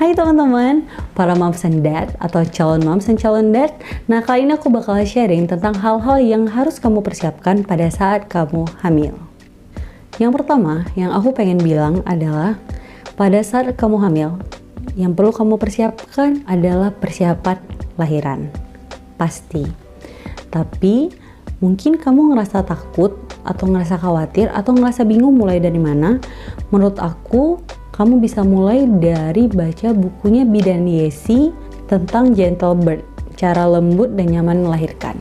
Hai teman-teman, para moms and dad atau calon moms and calon dad. Nah, kali ini aku bakal sharing tentang hal-hal yang harus kamu persiapkan pada saat kamu hamil. Yang pertama, yang aku pengen bilang adalah pada saat kamu hamil, yang perlu kamu persiapkan adalah persiapan lahiran. Pasti. Tapi mungkin kamu ngerasa takut atau ngerasa khawatir atau ngerasa bingung mulai dari mana. Menurut aku, kamu bisa mulai dari baca bukunya Bidan Yesi tentang gentle birth, cara lembut dan nyaman melahirkan.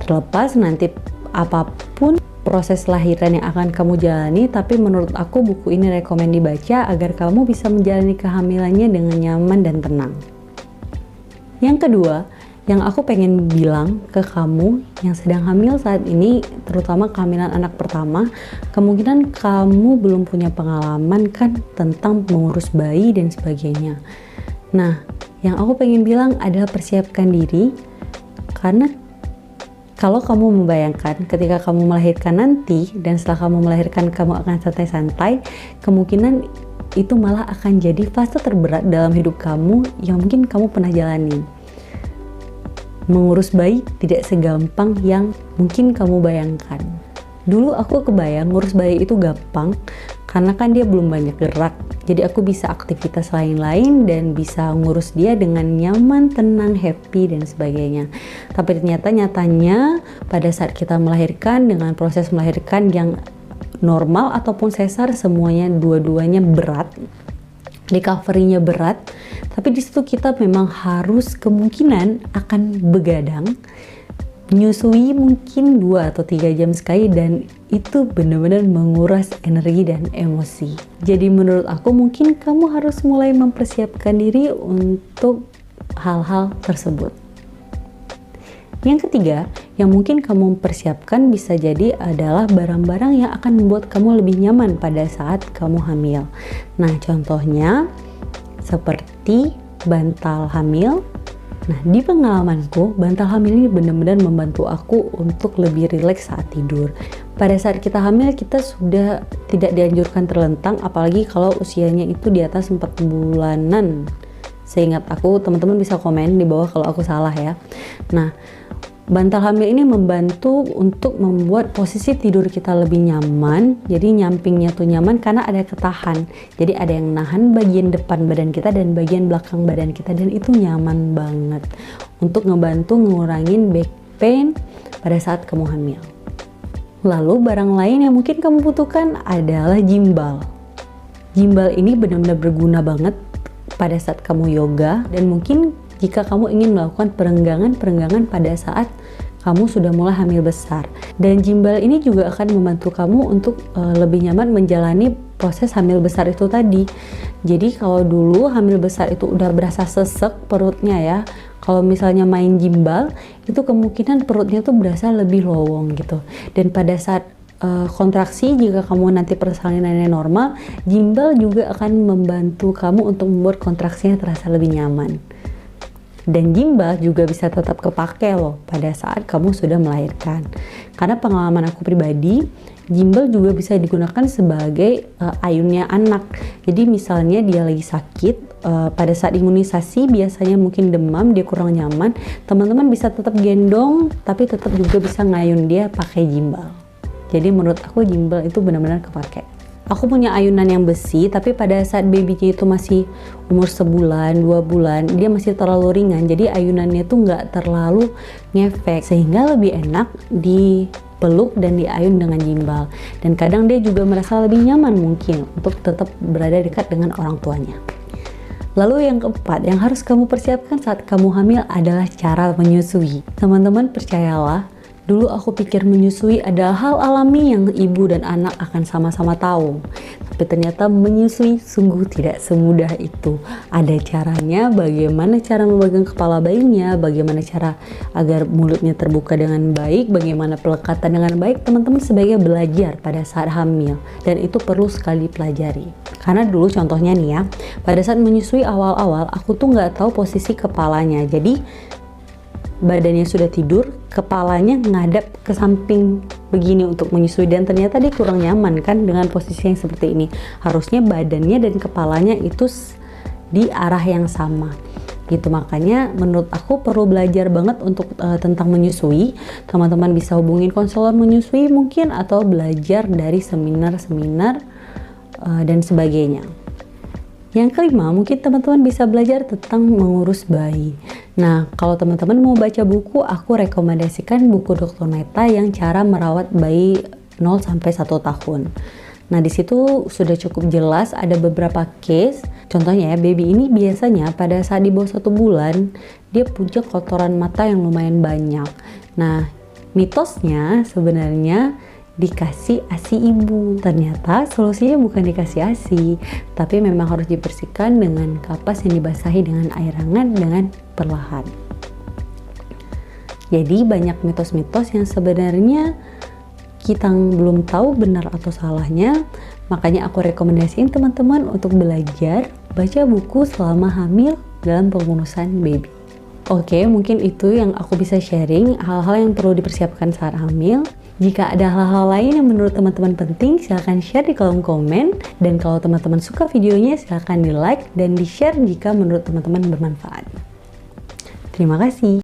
Terlepas nanti apapun proses lahiran yang akan kamu jalani, tapi menurut aku buku ini rekomen dibaca agar kamu bisa menjalani kehamilannya dengan nyaman dan tenang. Yang kedua, yang aku pengen bilang ke kamu yang sedang hamil saat ini, terutama kehamilan anak pertama, kemungkinan kamu belum punya pengalaman kan tentang mengurus bayi dan sebagainya. Nah, yang aku pengen bilang adalah persiapkan diri, karena kalau kamu membayangkan ketika kamu melahirkan nanti dan setelah kamu melahirkan kamu akan santai-santai, kemungkinan itu malah akan jadi fase terberat dalam hidup kamu yang mungkin kamu pernah jalani. Mengurus bayi tidak segampang yang mungkin kamu bayangkan. Dulu aku kebayang ngurus bayi itu gampang karena kan dia belum banyak gerak. Jadi aku bisa aktivitas lain-lain dan bisa ngurus dia dengan nyaman, tenang, happy dan sebagainya. Tapi ternyata nyatanya pada saat kita melahirkan dengan proses melahirkan yang normal ataupun sesar, semuanya dua-duanya berat. Recovery-nya berat, tapi di situ kita memang harus kemungkinan akan begadang, menyusui mungkin 2 atau 3 jam sekali, dan itu benar-benar menguras energi dan emosi. Jadi menurut aku mungkin kamu harus mulai mempersiapkan diri untuk hal-hal tersebut. Yang ketiga, yang mungkin kamu persiapkan bisa jadi adalah barang-barang yang akan membuat kamu lebih nyaman pada saat kamu hamil. Nah, contohnya seperti bantal hamil. Nah, di pengalamanku, bantal hamil ini benar-benar membantu aku untuk lebih rileks saat tidur. Pada saat kita hamil, kita sudah tidak dianjurkan terlentang, apalagi kalau usianya itu di atas 4 bulanan. Seingat aku, teman-teman bisa komen di bawah kalau aku salah ya. Nah, bantal hamil ini membantu untuk membuat posisi tidur kita lebih nyaman. Jadi nyampingnya tuh nyaman karena ada ketahan. Jadi ada yang nahan bagian depan badan kita dan bagian belakang badan kita, dan itu nyaman banget untuk ngebantu ngurangin back pain pada saat kamu hamil. Lalu barang lain yang mungkin kamu butuhkan adalah gimbal. Gimbal ini benar-benar berguna banget pada saat kamu yoga, dan mungkin jika kamu ingin melakukan perenggangan pada saat kamu sudah mulai hamil besar. Dan gimbal ini juga akan membantu kamu untuk lebih nyaman menjalani proses hamil besar itu tadi. Jadi kalau dulu hamil besar itu udah berasa sesek perutnya ya, kalau misalnya main gimbal itu kemungkinan perutnya tuh berasa lebih lowong gitu. Dan pada saat kontraksi, jika kamu nanti persalinannya normal, gimbal juga akan membantu kamu untuk membuat kontraksinya terasa lebih nyaman. Dan gimbal juga bisa tetap kepake loh pada saat kamu sudah melahirkan. Karena pengalaman aku pribadi, gimbal juga bisa digunakan sebagai ayunnya anak. Jadi misalnya dia lagi sakit, pada saat imunisasi biasanya mungkin demam, dia kurang nyaman, teman-teman bisa tetap gendong, tapi tetap juga bisa ngayun dia pakai gimbal. Jadi menurut aku gimbal itu benar-benar kepake. Aku punya ayunan yang besi, tapi pada saat babynya itu masih umur 1 bulan, 2 bulan, dia masih terlalu ringan. Jadi ayunannya itu nggak terlalu ngefek, sehingga lebih enak dipeluk dan diayun dengan gimbal. Dan kadang dia juga merasa lebih nyaman mungkin untuk tetap berada dekat dengan orang tuanya. Lalu yang keempat, yang harus kamu persiapkan saat kamu hamil adalah cara menyusui. Teman-teman percayalah, dulu aku pikir menyusui adalah hal alami yang ibu dan anak akan sama-sama tahu. Tapi ternyata menyusui sungguh tidak semudah itu. Ada caranya, bagaimana cara memegang kepala bayinya, bagaimana cara agar mulutnya terbuka dengan baik, bagaimana pelekatan dengan baik. Teman-teman sebaiknya belajar pada saat hamil, dan itu perlu sekali dipelajari. Karena dulu contohnya nih ya, pada saat menyusui awal-awal aku tuh nggak tahu posisi kepalanya. Jadi badannya sudah tidur, kepalanya ngadap ke samping begini untuk menyusui, dan ternyata dia kurang nyaman kan dengan posisi yang seperti ini. Harusnya badannya dan kepalanya itu di arah yang sama gitu. Makanya menurut aku perlu belajar banget untuk tentang menyusui. Teman-teman bisa hubungin konselor menyusui mungkin, atau belajar dari seminar-seminar dan sebagainya. Yang kelima, mungkin teman-teman bisa belajar tentang mengurus bayi. Nah, kalau teman-teman mau baca buku, aku rekomendasikan buku Dr. Meta yang cara merawat bayi 0 sampai 1 tahun. Nah, di situ sudah cukup jelas, ada beberapa case. Contohnya ya, baby ini biasanya pada saat di bawah 1 bulan, dia punya kotoran mata yang lumayan banyak. Nah, mitosnya sebenarnya dikasih ASI ibu. Ternyata solusinya bukan dikasih ASI, tapi memang harus dibersihkan dengan kapas yang dibasahi dengan air hangat dengan perlahan. Jadi banyak mitos-mitos yang sebenarnya kita belum tahu benar atau salahnya. Makanya aku rekomendasiin teman-teman untuk belajar baca buku selama hamil dalam pengurusan baby. Oke, mungkin itu yang aku bisa sharing, hal-hal yang perlu dipersiapkan saat hamil. Jika ada hal-hal lain yang menurut teman-teman penting, silahkan share di kolom komen. Dan kalau teman-teman suka videonya, silahkan di like dan di share jika menurut teman-teman bermanfaat. Terima kasih.